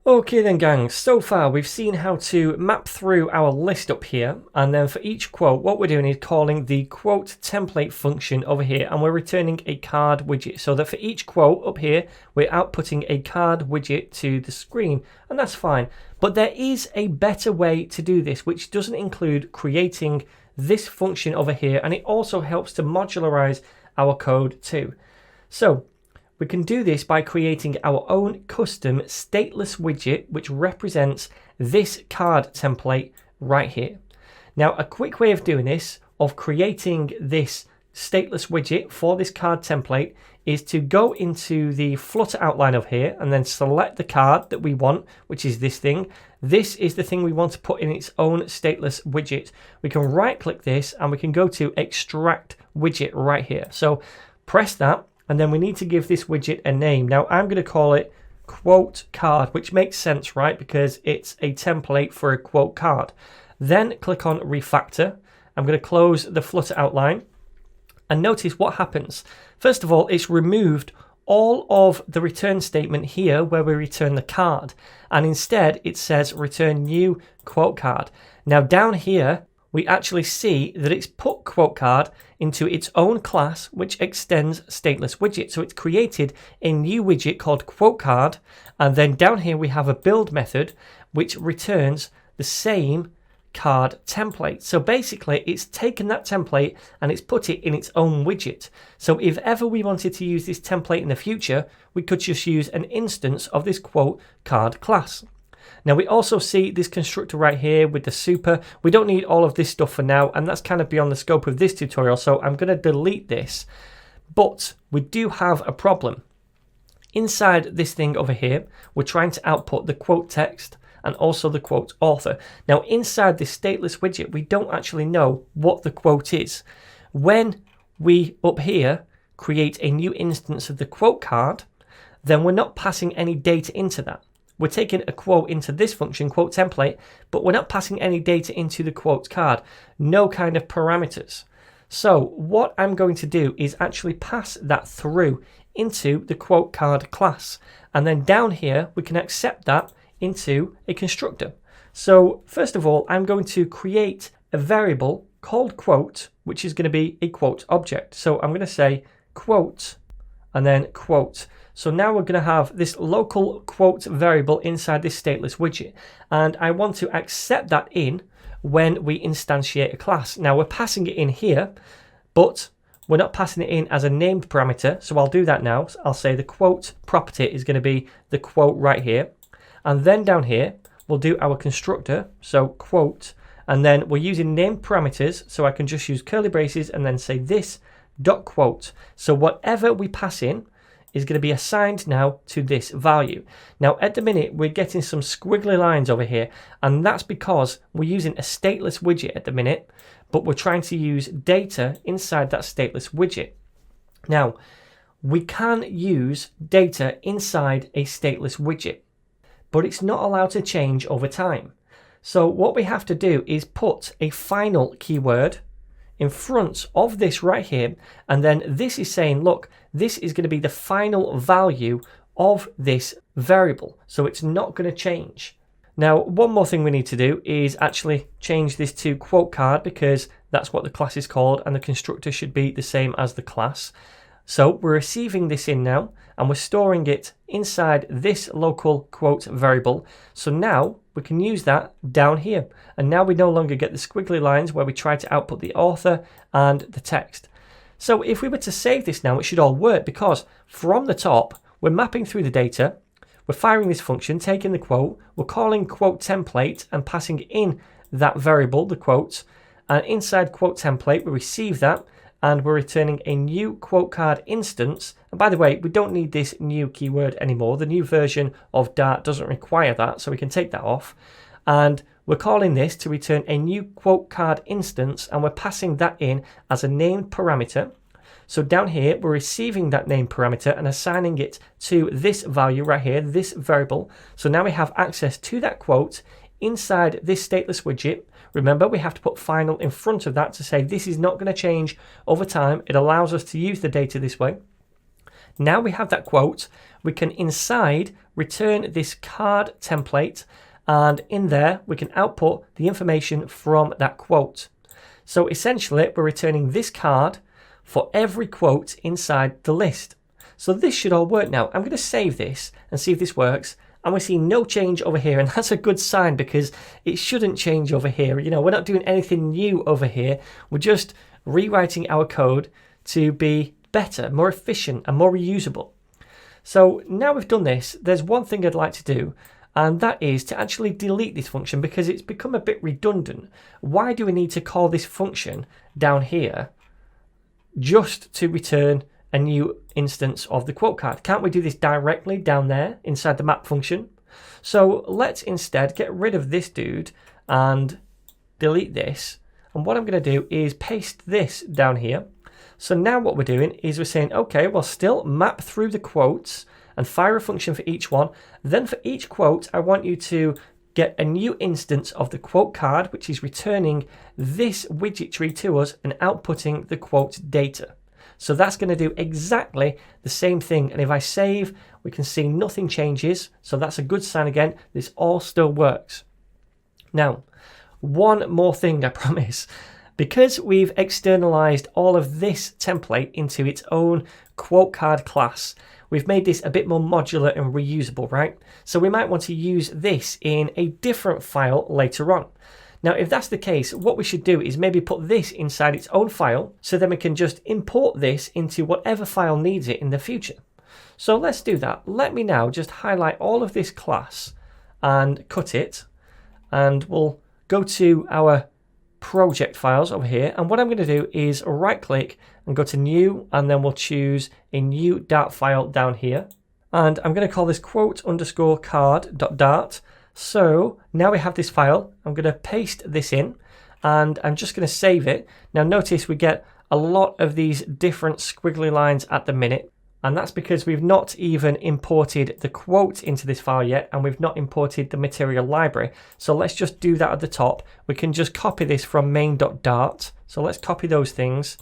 Okay then gang, so far we've seen how to map through our list up here, and then for each quote what we're doing is calling the quote template function over here, and we're returning a card widget, so that for each quote up here we're outputting a card widget to the screen, and that's fine. But there is a better way to do this, which doesn't include creating this function over here, and it also helps to modularize our code too. So we can do this by creating our own custom stateless widget, which represents this card template right here. Now, a quick way of doing this, of creating this stateless widget for this card template, is to go into the Flutter outline of here and then select the card that we want, which is this thing. This is the thing we want to put in its own stateless widget. We can right click this and we can go to extract widget right here. So press that. And then we need to give this widget a name. Now I'm going to call it quote card, which makes sense, right? Because it's a template for a quote card. Then click on refactor. I'm going to close the Flutter outline and notice what happens. First of all, it's removed all of the return statement here where we return the card. And instead it says return new quote card. Now down here, we actually see that it's put quote card into its own class, which extends stateless widget. So it's created a new widget called quote card. And then down here, we have a build method, which returns the same card template. So basically it's taken that template and it's put it in its own widget. So if ever we wanted to use this template in the future, we could just use an instance of this quote card class. Now we also see this constructor right here with the super. We don't need all of this stuff for now, and that's kind of beyond the scope of this tutorial, so I'm going to delete this. But we do have a problem. Inside this thing over here, we're trying to output the quote text and also the quote author. Now inside this stateless widget, we don't actually know what the quote is. When we up here create a new instance of the quote card, then we're not passing any data into that. We're taking a quote into this function, quote template, but we're not passing any data into the quote card. No kind of parameters. So what I'm going to do is actually pass that through into the quote card class. And then down here, we can accept that into a constructor. So first of all, I'm going to create a variable called quote, which is going to be a quote object. So I'm going to say quote and then quote. So now we're going to have this local quote variable inside this stateless widget. And I want to accept that in when we instantiate a class. Now we're passing it in here, but we're not passing it in as a named parameter. So I'll do that now. So I'll say the quote property is going to be the quote right here. And then down here, we'll do our constructor. So quote, and then we're using named parameters. So I can just use curly braces and then say this dot quote. So whatever we pass in is going to be assigned now to this value. Now at the minute we're getting some squiggly lines over here, and that's because we're using a stateless widget at the minute, but we're trying to use data inside that stateless widget. Now we can use data inside a stateless widget, but it's not allowed to change over time. So what we have to do is put a final keyword in front of this right here, and then this is saying, look, this is going to be the final value of this variable, so it's not going to change. Now one more thing we need to do is actually change this to quote card, because that's what the class is called and the constructor should be the same as the class. So we're receiving this in now and we're storing it inside this local quote variable. So now we can use that down here. And now we no longer get the squiggly lines where we try to output the author and the text. So if we were to save this now, it should all work, because from the top, we're mapping through the data. We're firing this function, taking the quote, we're calling quote template and passing in that variable, the quote. And inside quote template, we receive that, and we're returning a new quote card instance. And by the way, we don't need this new keyword anymore. The new version of Dart doesn't require that, so we can take that off. And we're calling this to return a new quote card instance, and we're passing that in as a named parameter. So down here, we're receiving that named parameter and assigning it to this value right here, this variable. So now we have access to that quote inside this stateless widget. Remember, we have to put final in front of that to say this is not going to change over time. It allows us to use the data this way. Now we have that quote, we can inside return this card template, and in there we can output the information from that quote. So essentially we're returning this card for every quote inside the list. So this should all work now. I'm going to save this and see if this works. And we see no change over here, and that's a good sign because it shouldn't change over here. You know, we're not doing anything new over here. We're just rewriting our code to be better, more efficient, and more reusable. So now we've done this, there's one thing I'd like to do, and that is to actually delete this function because it's become a bit redundant. Why do we need to call this function down here just to return a new instance of the quote card? Can't we do this directly down there inside the map function? So let's instead get rid of this dude and delete this. And what I'm going to do is paste this down here. So now what we're doing is we're saying, okay, well, still map through the quotes and fire a function for each one. Then for each quote, I want you to get a new instance of the quote card, which is returning this widget tree to us and outputting the quote data. So that's going to do exactly the same thing. And if I save, we can see nothing changes. So that's a good sign again. This all still works. Now, one more thing, I promise. Because we've externalized all of this template into its own quote card class, we've made this a bit more modular and reusable, right? So we might want to use this in a different file later on. Now, if that's the case, what we should do is maybe put this inside its own file, so then we can just import this into whatever file needs it in the future. So let's do that. Let me now just highlight all of this class and cut it, and we'll go to our project files over here. And what I'm going to do is right click and go to new, and then we'll choose a new Dart file down here. And I'm going to call this quote_card.dart. So now we have this file. I'm going to paste this in and I'm just going to save it. Now notice we get a lot of these different squiggly lines at the minute, and that's because we've not even imported the quote into this file yet, and we've not imported the material library. So let's just do that at the top. We can just copy this from main.dart. So let's copy those things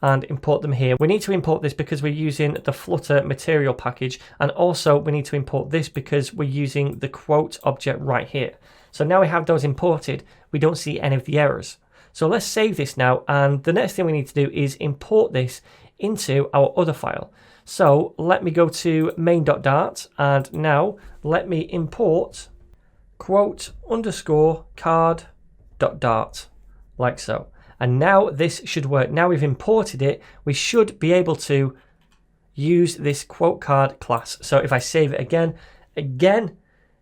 and import them here. We need to import this because we're using the Flutter material package, and also we need to import this because we're using the quote object right here. So now we have those imported, we don't see any of the errors. So let's save this now, and the next thing we need to do is import this into our other file. So let me go to main.dart, and now let me import quote_card.dart like so. And now this should work. Now we've imported it, we should be able to use this quote card class. So if I save it again,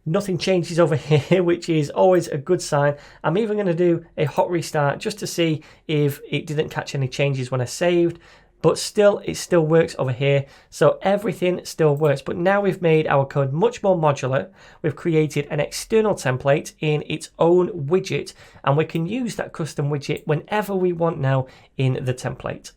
nothing changes over here, which is always a good sign. I'm even going to do a hot restart just to see if it didn't catch any changes when I saved. But still, it still works over here. So everything still works. But now we've made our code much more modular. We've created an external template in its own widget, and we can use that custom widget whenever we want now in the template.